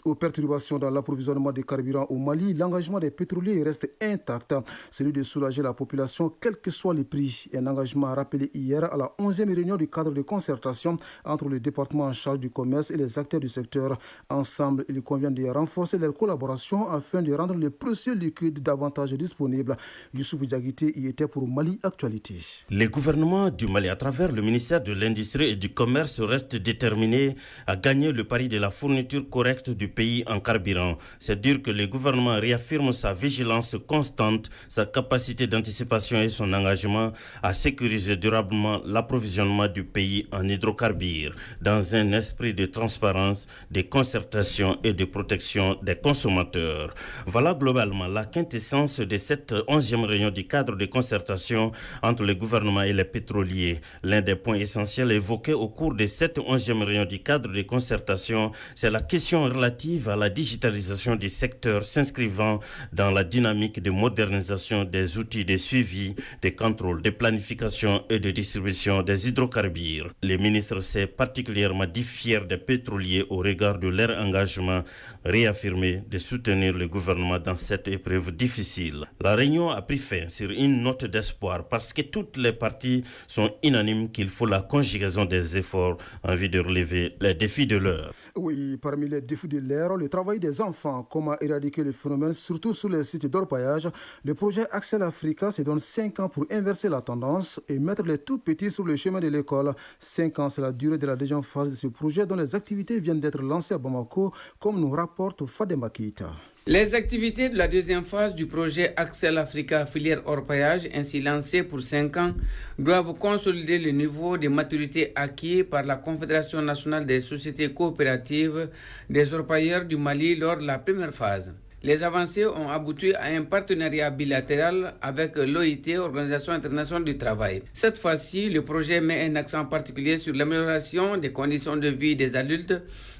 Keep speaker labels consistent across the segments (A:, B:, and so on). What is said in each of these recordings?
A: aux perturbations dans l'approvisionnement des carburants au Mali, l'engagement des pétroliers reste intact, celui de soulager la population quel que soit les prix. Un engagement rappelé hier à la 11e réunion du cadre de concertation entre le département en charge du commerce et les acteurs du secteur. Ensemble, il convient de renforcer leur collaboration afin de rendre les précieux liquides davantage disponibles. Youssouf Diaguité y était pour Mali Actualité.
B: Le gouvernement du Mali, à travers le ministère de l'Industrie et du Commerce, reste déterminé à gagner le pari de la fourniture correcte du pays en carburant. C'est dire que le gouvernement réaffirme sa vigilance constante, sa capacité d'anticipation et son engagement à sécuriser durablement l'approvisionnement du pays en hydrocarbures dans un esprit de transparence, de concertation et de protection des consommateurs. Voilà globalement la quintessence de cette 11e réunion du cadre de concertation entre le gouvernement et les pétroliers. L'un des points essentiels évoqués au cours de cette 11e réunion du cadre de concertation, c'est la question relative à la digitalisation du secteur s'inscrivant dans la dynamique de modernisation des outils de suivi, de contrôle, de planification et de distribution des hydrocarbures. Le ministre s'est particulièrement dit fier des pétroliers au regard de leur engagement réaffirmé de soutenir le gouvernement dans cette épreuve difficile. La réunion a pris fin sur une note d'espoir parce que toutes les parties sont unanimes qu'il faut la conjugaison des efforts en vue de relever les défis de l'heure.
A: Oui, parmi les défis de l'heure, le travail des enfants, comment éradiquer le phénomène, surtout sur les sites d'orpaillage. Le projet Axel Africa se donne 5 ans pour inverser la tendance et mettre les tout petits sur le chemin de l'école. 5 ans, c'est la durée de la deuxième phase de ce projet dont les activités viennent d'être lancées à Bamako, comme nous rapporte Fadema Keita.
C: Les activités de la deuxième phase du projet Axel Africa filière orpaillage, ainsi lancé pour 5 ans, doivent consolider le niveau de maturité acquis par la Confédération nationale des sociétés coopératives des orpailleurs du Mali lors de la première phase. Les avancées ont abouti à un partenariat bilatéral avec l'OIT, Organisation internationale du travail. Cette fois-ci, le projet met un accent particulier sur l'amélioration des conditions de vie des adultes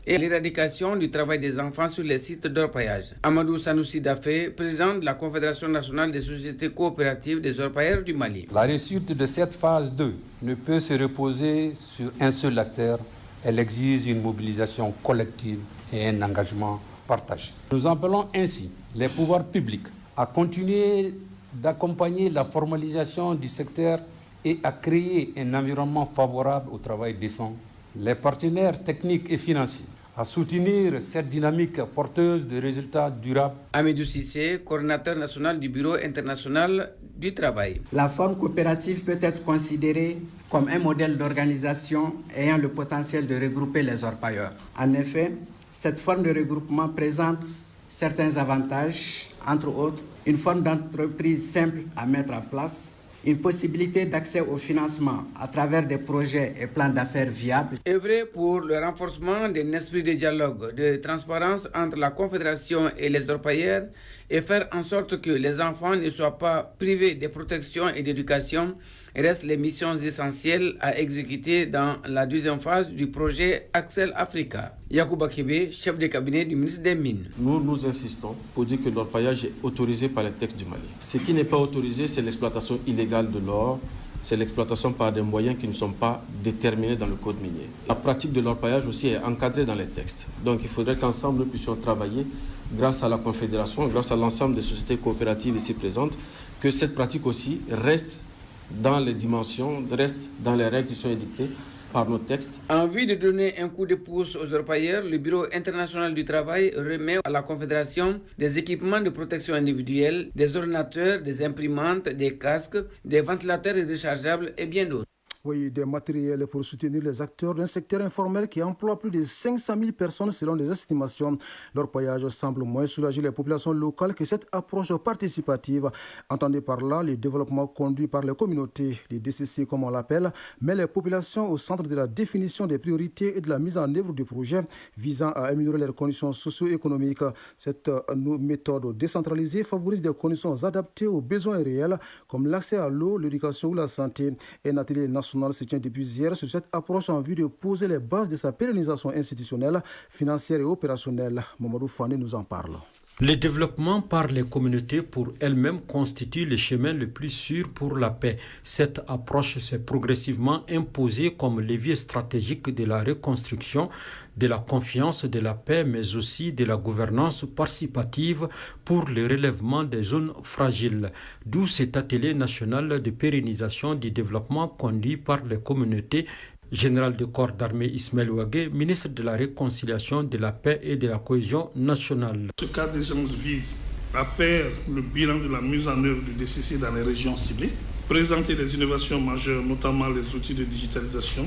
C: et l'éradication du travail des enfants sur les sites d'orpaillage. Amadou Sanoussi Dafé, président de la Confédération nationale des sociétés coopératives des orpailleurs du Mali.
D: La réussite de cette phase 2 ne peut se reposer sur un seul acteur. Elle exige une mobilisation collective et un engagement partagé. Nous appelons ainsi les pouvoirs publics à continuer d'accompagner la formalisation du secteur et à créer un environnement favorable au travail décent. Les partenaires techniques et financiers à soutenir cette dynamique porteuse de résultats durables.
C: Amidou Sissé, coordinateur national du Bureau international du travail.
E: La forme coopérative peut être considérée comme un modèle d'organisation ayant le potentiel de regrouper les orpailleurs. En effet, cette forme de regroupement présente certains avantages, entre autres une forme d'entreprise simple à mettre en place, une possibilité d'accès au financement à travers des projets et plans d'affaires viables.
C: Œuvrer pour le renforcement d'un esprit de dialogue, de transparence entre la Confédération et les orpailleurs et faire en sorte que les enfants ne soient pas privés de protection et d'éducation restent les missions essentielles à exécuter dans la deuxième phase du projet Axel Africa. Yacouba Kébé, chef de cabinet du ministre des Mines.
F: Nous insistons pour dire que l'orpaillage est autorisé par les textes du Mali. Ce qui n'est pas autorisé, c'est l'exploitation illégale de l'or, c'est l'exploitation par des moyens qui ne sont pas déterminés dans le code minier. La pratique de l'orpaillage aussi est encadrée dans les textes. Donc il faudrait qu'ensemble nous puissions travailler grâce à la Confédération, grâce à l'ensemble des sociétés coopératives ici présentes, que cette pratique aussi reste dans les dimensions, reste dans les règles qui sont édictées par nos textes.
C: En vue de donner un coup de pouce aux orpailleurs, le Bureau international du travail remet à la Confédération des équipements de protection individuelle, des ordinateurs, des imprimantes, des casques, des ventilateurs rechargeables et bien d'autres.
A: Oui, des matériels pour soutenir les acteurs d'un secteur informel qui emploie plus de 500 000 personnes selon les estimations. L'orpaillage semble moins soulager les populations locales que cette approche participative. Entendez par là le développement conduit par les communautés, les DCC comme on l'appelle, mais les populations au centre de la définition des priorités et de la mise en œuvre du projet visant à améliorer leurs conditions socio-économiques. Cette méthode décentralisée favorise des conditions adaptées aux besoins réels comme l'accès à l'eau, l'éducation ou la santé. Un atelier national se tient depuis hier sur cette approche en vue de poser les bases de sa pérennisation institutionnelle, financière et opérationnelle. Mamadou Fane nous en parle.
G: Le développement par les communautés pour elles-mêmes constitue le chemin le plus sûr pour la paix. Cette approche s'est progressivement imposée comme levier stratégique de la reconstruction, de la confiance, de la paix, mais aussi de la gouvernance participative pour le relèvement des zones fragiles. D'où cet atelier national de pérennisation du développement conduit par les communautés. Général de corps d'armée Ismaël Ouagé, ministre de la Réconciliation, de la Paix et de la Cohésion nationale.
H: Ce cadre d'échange vise à faire le bilan de la mise en œuvre du DCC dans les régions ciblées, présenter les innovations majeures, notamment les outils de digitalisation,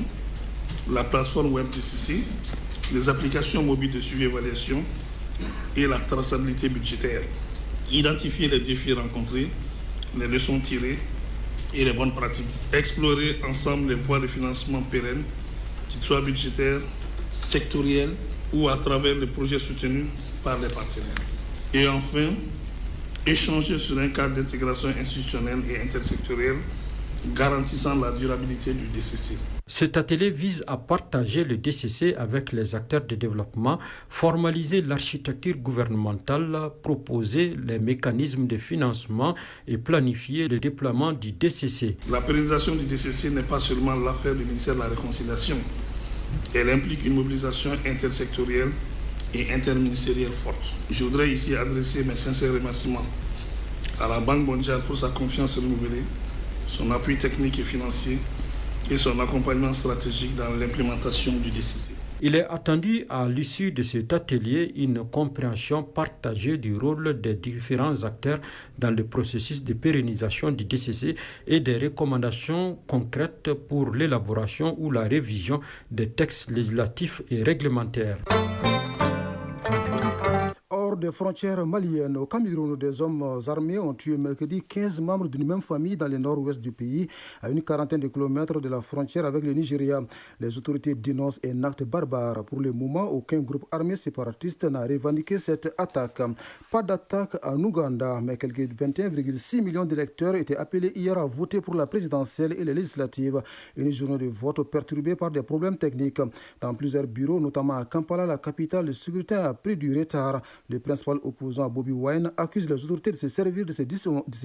H: la plateforme web DCC, les applications mobiles de suivi et évaluation et la traçabilité budgétaire, identifier les défis rencontrés, les leçons tirées et les bonnes pratiques. Explorer ensemble les voies de financement pérennes, qu'ils soient budgétaires, sectoriels ou à travers les projets soutenus par les partenaires. Et enfin, échanger sur un cadre d'intégration institutionnelle et intersectorielle garantissant la durabilité du DCC.
G: Cet atelier vise à partager le DCC avec les acteurs de développement, formaliser l'architecture gouvernementale, proposer les mécanismes de financement et planifier le déploiement du DCC.
H: La pérennisation du DCC n'est pas seulement l'affaire du ministère de la Réconciliation. Elle implique une mobilisation intersectorielle et interministérielle forte. Je voudrais ici adresser mes sincères remerciements à la Banque mondiale pour sa confiance renouvelée, son appui technique et financier et son accompagnement stratégique dans l'implémentation du DCC.
G: Il est attendu à l'issue de cet atelier une compréhension partagée du rôle des différents acteurs dans le processus de pérennisation du DCC et des recommandations concrètes pour l'élaboration ou la révision des textes législatifs et réglementaires.
A: Hors des frontières maliennes, au Cameroun, des hommes armés ont tué mercredi 15 membres d'une même famille dans le nord-ouest du pays, à une quarantaine de kilomètres de la frontière avec le Nigeria. Les autorités dénoncent un acte barbare. Pour le moment, aucun groupe armé séparatiste n'a revendiqué cette attaque. Pas d'attaque en Ouganda, mais quelques 21,6 millions d'électeurs étaient appelés hier à voter pour la présidentielle et les législatives. Une journée de vote perturbée par des problèmes techniques. Dans plusieurs bureaux, notamment à Kampala, la capitale, le scrutin a pris du retard. Le principal opposant Bobi Wine accuse les autorités de se servir de ces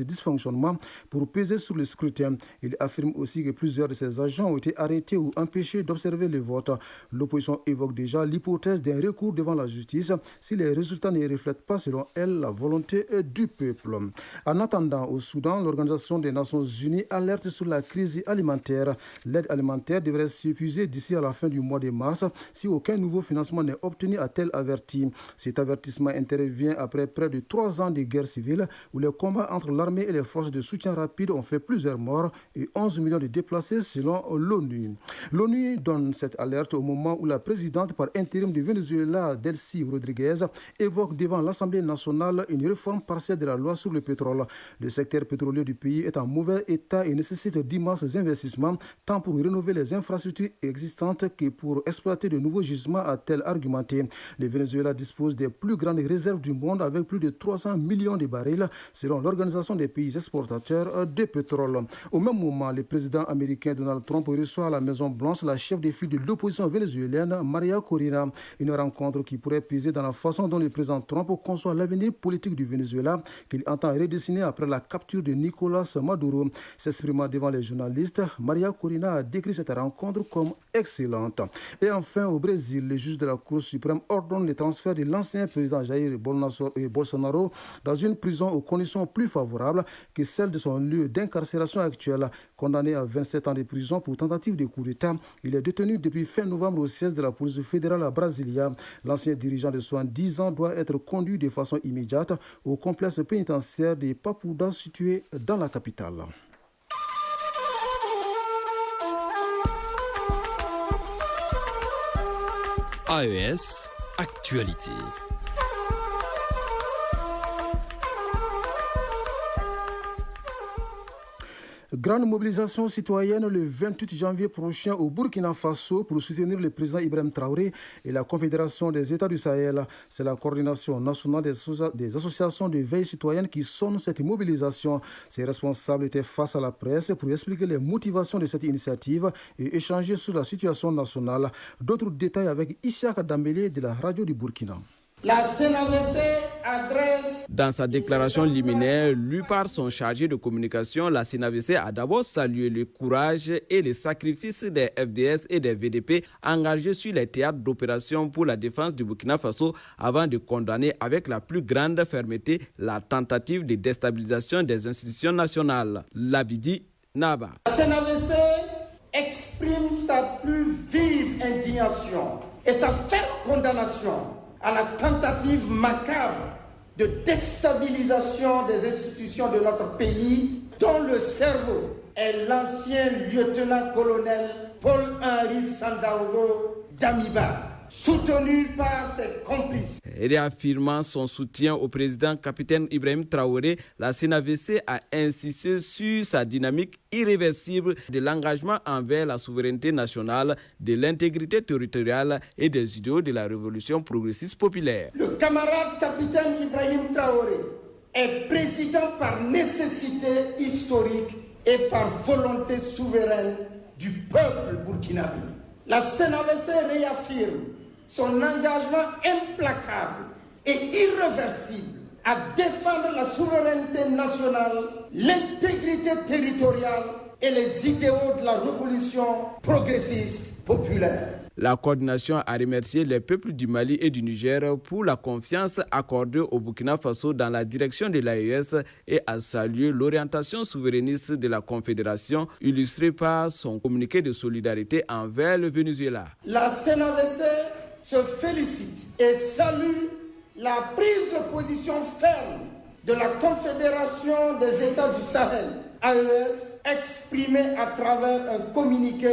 A: dysfonctionnements pour peser sur le scrutin. Il affirme aussi que plusieurs de ses agents ont été arrêtés ou empêchés d'observer le vote. L'opposition évoque déjà l'hypothèse d'un recours devant la justice si les résultats ne reflètent pas, selon elle, la volonté du peuple. En attendant, au Soudan, l'Organisation des Nations Unies alerte sur la crise alimentaire. L'aide alimentaire devrait s'épuiser d'ici à la fin du mois de mars si aucun nouveau financement n'est obtenu, a-t-elle averti. Cet avertissement intervient après près de 3 ans de guerre civile où les combats entre l'armée et les forces de soutien rapide ont fait plusieurs morts et 11 millions de déplacés selon l'ONU. L'ONU donne cette alerte au moment où la présidente par intérim du Venezuela, Delcy Rodriguez, évoque devant l'Assemblée nationale une réforme partielle de la loi sur le pétrole. Le secteur pétrolier du pays est en mauvais état et nécessite d'immenses investissements, tant pour rénover les infrastructures existantes que pour exploiter de nouveaux gisements, a-t-elle argumenté. Le Venezuela dispose des plus grandes réserves du monde avec plus de 300 millions de barils selon l'Organisation des pays exportateurs de pétrole. Au même moment, le président américain Donald Trump reçoit à la Maison-Blanche la chef de file de l'opposition vénézuélienne, Maria Corina. Une rencontre qui pourrait peser dans la façon dont le président Trump conçoit l'avenir politique du Venezuela qu'il entend redessiner après la capture de Nicolas Maduro. S'exprimant devant les journalistes, Maria Corina a décrit cette rencontre comme excellente. Et enfin, au Brésil, les juges de la Cour suprême ordonnent le transfert de l'ancien président Jair Bolsonaro dans une prison aux conditions plus favorables que celles de son lieu d'incarcération actuel. Condamné à 27 ans de prison pour tentative de coup d'État, il est détenu depuis fin novembre au siège de la police fédérale à Brasilia. L'ancien dirigeant de 70 ans doit être conduit de façon immédiate au complexe pénitentiaire de Papuda situé dans la capitale.
I: AES Actualité.
A: Grande mobilisation citoyenne le 28 janvier prochain au Burkina Faso pour soutenir le président Ibrahim Traoré et la Confédération des États du Sahel. C'est la coordination nationale des associations de veille citoyenne qui sonne cette mobilisation. Ces responsables étaient face à la presse pour expliquer les motivations de cette initiative et échanger sur la situation nationale. D'autres détails avec Issa Dambélé de la radio du Burkina.
E: La CNAVC adresse...
J: Dans sa déclaration liminaire lue par son chargé de communication, la CNAVC a d'abord salué le courage et les sacrifices des FDS et des VDP engagés sur les théâtres d'opération pour la défense du Burkina Faso avant de condamner avec la plus grande fermeté la tentative de déstabilisation des institutions nationales. Labidi Naba.
E: La CNAVC exprime sa plus vive indignation et sa ferme condamnation à la tentative macabre de déstabilisation des institutions de notre pays, dont le cerveau est l'ancien lieutenant-colonel Paul-Henri Sandaogo Damiba, soutenu par ses complices.
J: Réaffirmant son soutien au président capitaine Ibrahim Traoré, la CNAVC a insisté sur sa dynamique irréversible de l'engagement envers la souveraineté nationale, de l'intégrité territoriale et des idéaux de la révolution progressiste populaire.
E: Le camarade capitaine Ibrahim Traoré est président par nécessité historique et par volonté souveraine du peuple burkinabé. La CNAVC réaffirme son engagement implacable et irréversible à défendre la souveraineté nationale, l'intégrité territoriale et les idéaux de la révolution progressiste populaire.
J: La coordination a remercié les peuples du Mali et du Niger pour la confiance accordée au Burkina Faso dans la direction de l'AES et a salué l'orientation souverainiste de la Confédération illustrée par son communiqué de solidarité envers le Venezuela.
E: La CNAVC se félicite et salue la prise de position ferme de la Confédération des États du Sahel, AES, exprimée à travers un communiqué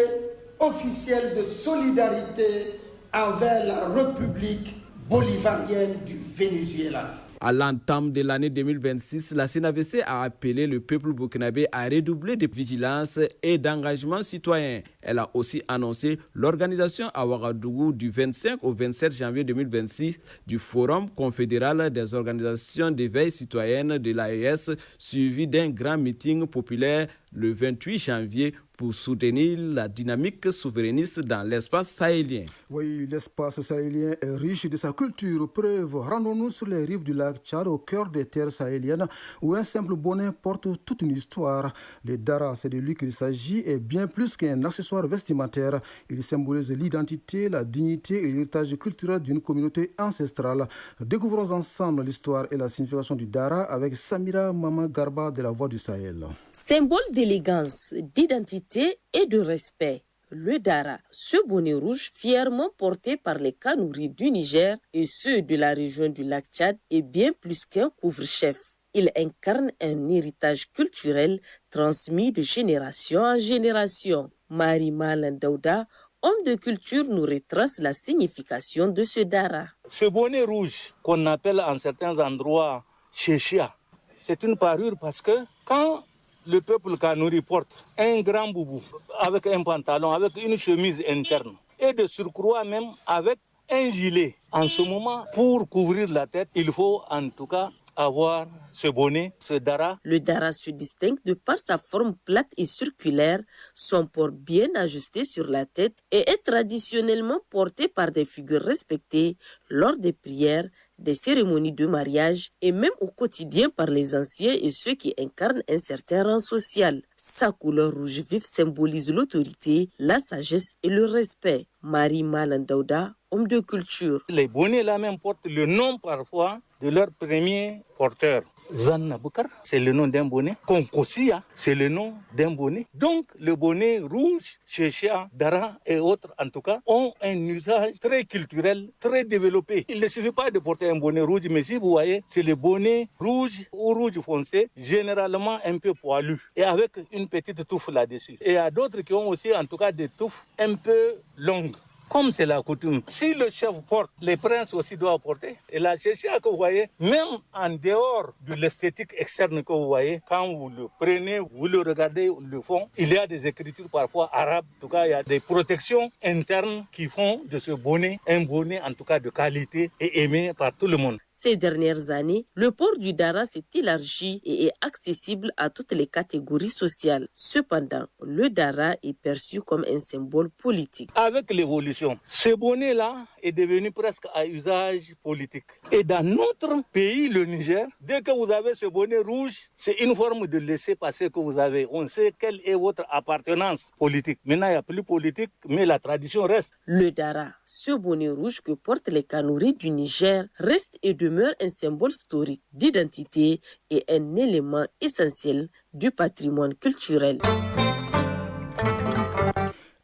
E: officiel de solidarité envers la République bolivarienne du Venezuela.
J: À l'entame de l'année 2026, la CNAVC a appelé le peuple burkinabé à redoubler de vigilance et d'engagement citoyen. Elle a aussi annoncé l'organisation à Ouagadougou du 25 au 27 janvier 2026 du Forum confédéral des organisations de veille citoyenne de l'AES, suivi d'un grand meeting populaire le 28 janvier pour soutenir la dynamique souverainiste dans l'espace sahélien.
A: Oui, l'espace sahélien est riche de sa culture. Preuve, rendons-nous sur les rives du lac Tchad, au cœur des terres sahéliennes, où un simple bonnet porte toute une histoire. Le dara, c'est de lui qu'il s'agit, est bien plus qu'un accessoire vestimentaire. Il symbolise l'identité, la dignité et l'héritage culturel d'une communauté ancestrale. Découvrons ensemble l'histoire et la signification du dara avec Samira Mama Garba de la Voix du Sahel.
K: Symbole d'élégance, d'identité et de respect, le dara, ce bonnet rouge fièrement porté par les Kanouris du Niger et ceux de la région du lac Tchad, est bien plus qu'un couvre-chef. Il incarne un héritage culturel transmis de génération en génération. Marie Malan Daouda, homme de culture, nous retrace la signification de ce dara.
L: Ce bonnet rouge qu'on appelle en certains endroits chéchia, c'est une parure parce que quand le peuple Kanouri porte un grand boubou avec un pantalon, avec une chemise interne et de surcroît même avec un gilet. En ce moment, pour couvrir la tête, il faut en tout cas avoir ce bonnet, ce dara.
K: Le dara se distingue de par sa forme plate et circulaire, son port bien ajusté sur la tête et est traditionnellement porté par des figures respectées lors des prières, des cérémonies de mariage et même au quotidien par les anciens et ceux qui incarnent un certain rang social. Sa couleur rouge vif symbolise l'autorité, la sagesse et le respect. Marie Malan Daouda, homme de culture.
L: Les bonnets là même portent le nom parfois de leur premier porteur. Zanna Boukar, c'est le nom d'un bonnet. Konkosia, c'est le nom d'un bonnet. Donc, le bonnet rouge, Chéchia, Dara et autres, en tout cas, ont un usage très culturel, très développé. Il ne suffit pas de porter un bonnet rouge, mais si vous voyez, c'est le bonnet rouge ou rouge foncé, généralement un peu poilu, et avec une petite touffe là-dessus. Et il y a d'autres qui ont aussi, en tout cas, des touffes un peu longues. Comme c'est la coutume, si le chef porte, les princes aussi doivent porter. Et la chéchia que vous voyez, même en dehors de l'esthétique externe que vous voyez, quand vous le prenez, vous le regardez, le fond, il y a des écritures parfois arabes. En tout cas, il y a des protections internes qui font de ce bonnet un bonnet en tout cas de qualité et aimé par tout le monde.
K: Ces dernières années, le port du dara s'est élargi et est accessible à toutes les catégories sociales. Cependant, le dara est perçu comme un symbole politique.
L: Avec l'évolution tradition. Ce bonnet-là est devenu presque à usage politique. Et dans notre pays, le Niger, dès que vous avez ce bonnet rouge, c'est une forme de laisser-passer que vous avez. On sait quelle est votre appartenance politique. Maintenant, il n'y a plus politique, mais la tradition reste.
K: Le Dara, ce bonnet rouge que portent les Kanouris du Niger, reste et demeure un symbole historique d'identité et un élément essentiel du patrimoine culturel.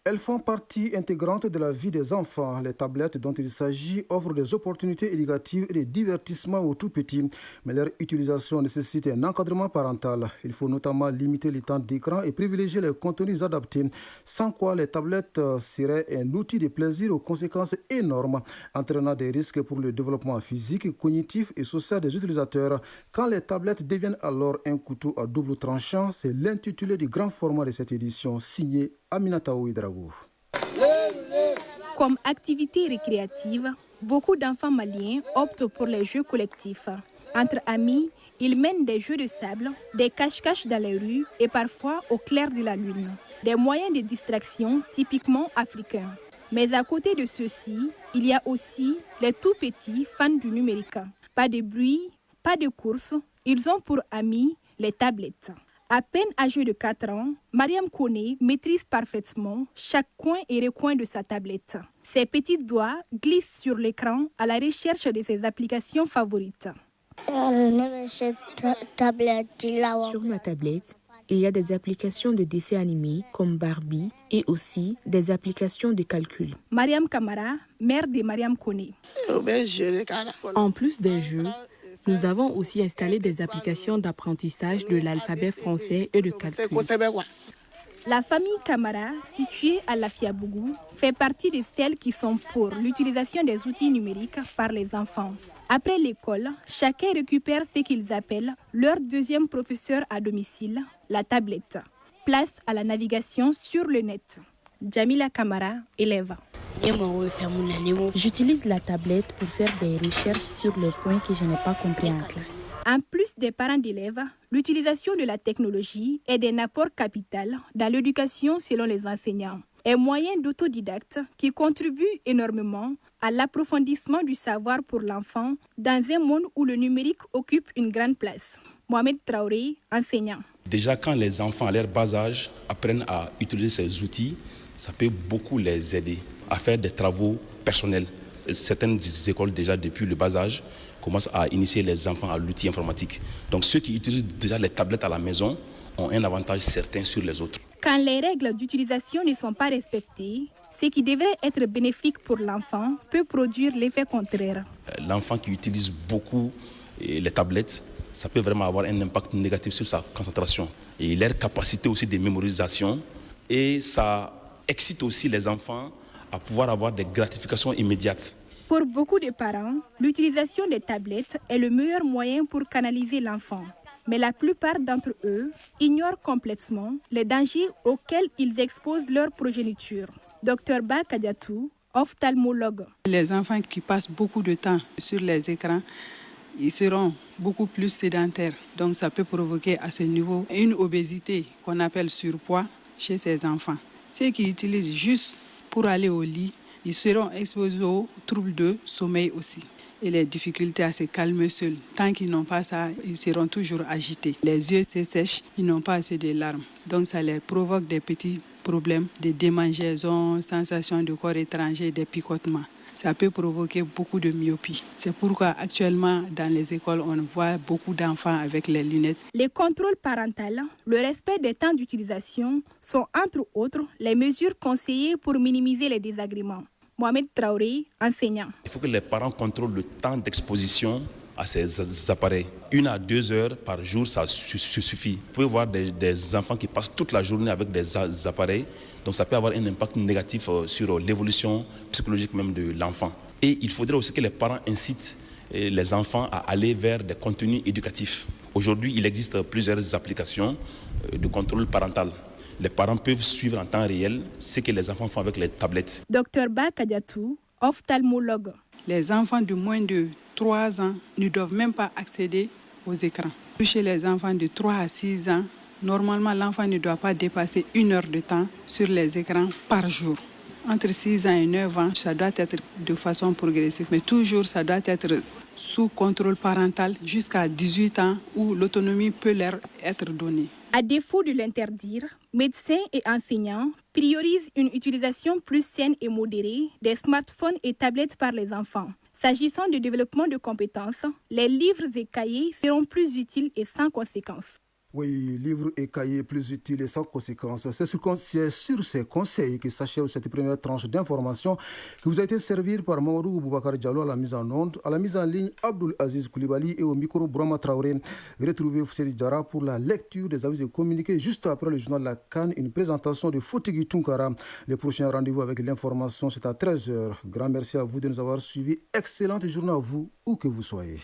A: Elles font partie intégrante de la vie des enfants. Les tablettes dont il s'agit offrent des opportunités éducatives et de divertissement aux tout-petits, mais leur utilisation nécessite un encadrement parental. Il faut notamment limiter les temps d'écran et privilégier les contenus adaptés, sans quoi les tablettes seraient un outil de plaisir aux conséquences énormes, entraînant des risques pour le développement physique, cognitif et social des utilisateurs. Quand les tablettes deviennent alors un couteau à double tranchant, c'est l'intitulé du grand format de cette édition, signé Aminata Ouidrago.
M: Comme activité récréative, beaucoup d'enfants maliens optent pour les jeux collectifs. Entre amis, ils mènent des jeux de sable, des cache-cache dans les rues et parfois au clair de la lune. Des moyens de distraction typiquement africains. Mais à côté de ceux-ci, il y a aussi les tout-petits fans du numérique. Pas de bruit, pas de course, ils ont pour amis les tablettes. À peine âgée de 4 ans, Mariam Kone maîtrise parfaitement chaque coin et recoin de sa tablette. Ses petits doigts glissent sur l'écran à la recherche de ses applications favorites.
N: Sur ma tablette, il y a des applications de dessins animés comme Barbie et aussi des applications de calcul.
M: Mariam Kamara, mère de Mariam Kone.
N: En plus des jeux, nous avons aussi installé des applications d'apprentissage de l'alphabet français et de calcul.
M: La famille Kamara, située à Lafiabougou, fait partie de celles qui sont pour l'utilisation des outils numériques par les enfants. Après l'école, chacun récupère ce qu'ils appellent leur deuxième professeur à domicile, la tablette. Place à la navigation sur le net. Jamila Kamara, élève.
N: J'utilise la tablette pour faire des recherches sur les points que je n'ai pas compris en classe.
M: En plus des parents d'élèves, l'utilisation de la technologie est un apport capital dans l'éducation selon les enseignants. Un moyen d'autodidacte qui contribue énormément à l'approfondissement du savoir pour l'enfant dans un monde où le numérique occupe une grande place. Mohamed Traoré, enseignant.
O: Déjà, quand les enfants à leur bas âge apprennent à utiliser ces outils, ça peut beaucoup les aider à faire des travaux personnels. Certaines écoles, déjà depuis le bas âge, commencent à initier les enfants à l'outil informatique. Donc ceux qui utilisent déjà les tablettes à la maison ont un avantage certain sur les autres.
M: Quand les règles d'utilisation ne sont pas respectées, ce qui devrait être bénéfique pour l'enfant peut produire l'effet contraire.
O: L'enfant qui utilise beaucoup les tablettes, ça peut vraiment avoir un impact négatif sur sa concentration et leur capacité aussi de mémorisation. Et ça excite aussi les enfants à pouvoir avoir des gratifications immédiates.
M: Pour beaucoup de parents, l'utilisation des tablettes est le meilleur moyen pour canaliser l'enfant. Mais la plupart d'entre eux ignorent complètement les dangers auxquels ils exposent leur progéniture. Dr Ba Kadiatou, ophtalmologue.
P: Les enfants qui passent beaucoup de temps sur les écrans, ils seront beaucoup plus sédentaires. Donc ça peut provoquer à ce niveau une obésité qu'on appelle surpoids chez ces enfants. Ceux qui utilisent juste pour aller au lit, ils seront exposés aux troubles de sommeil aussi. Et les difficultés à se calmer seuls. Tant qu'ils n'ont pas ça, ils seront toujours agités. Les yeux se sèchent, ils n'ont pas assez de larmes. Donc ça leur provoque des petits problèmes de démangeaison, sensation de corps étranger, des picotements. Ça peut provoquer beaucoup de myopie. C'est pourquoi actuellement dans les écoles, on voit beaucoup d'enfants avec les lunettes.
M: Les contrôles parentaux, le respect des temps d'utilisation sont entre autres les mesures conseillées pour minimiser les désagréments. Mohamed Traoré, enseignant.
O: Il faut que les parents contrôlent le temps d'exposition à ces appareils. 1 à 2 heures par jour, ça suffit. Vous pouvez voir des enfants qui passent toute la journée avec des appareils, donc ça peut avoir un impact négatif sur l'évolution psychologique même de l'enfant. Et il faudrait aussi que les parents incitent les enfants à aller vers des contenus éducatifs. Aujourd'hui, il existe plusieurs applications de contrôle parental. Les parents peuvent suivre en temps réel ce que les enfants font avec les tablettes.
M: Dr Ba Kadiatou, ophtalmologue.
P: Les enfants de moins de 3 ans ne doivent même pas accéder aux écrans. Chez les enfants de 3 à 6 ans, normalement l'enfant ne doit pas dépasser 1 heure de temps sur les écrans par jour. entre 6 ans et 9 ans, ça doit être de façon progressive, mais toujours ça doit être sous contrôle parental jusqu'à 18 ans où l'autonomie peut leur être donnée.
M: À défaut de l'interdire, médecins et enseignants priorisent une utilisation plus saine et modérée des smartphones et tablettes par les enfants. S'agissant du développement de compétences, les livres et cahiers seront plus utiles et sans conséquences.
A: Oui, livres et cahiers plus utiles et sans conséquences. C'est sur ces conseils que s'achève cette première tranche d'information qui vous a été servie par Mamadou Boubacar Diallo à la mise en onde, à la mise en ligne Abdoul Aziz Koulibaly et au micro Brahma Traoré. Retrouvez Fousseri Diarra pour la lecture des avis et communiqués juste après le journal La Canne, une présentation de Foutigui Tunkara. Les prochains rendez-vous avec l'information, c'est à 13h. Grand merci à vous de nous avoir suivis. Excellente journée à vous, où que vous soyez.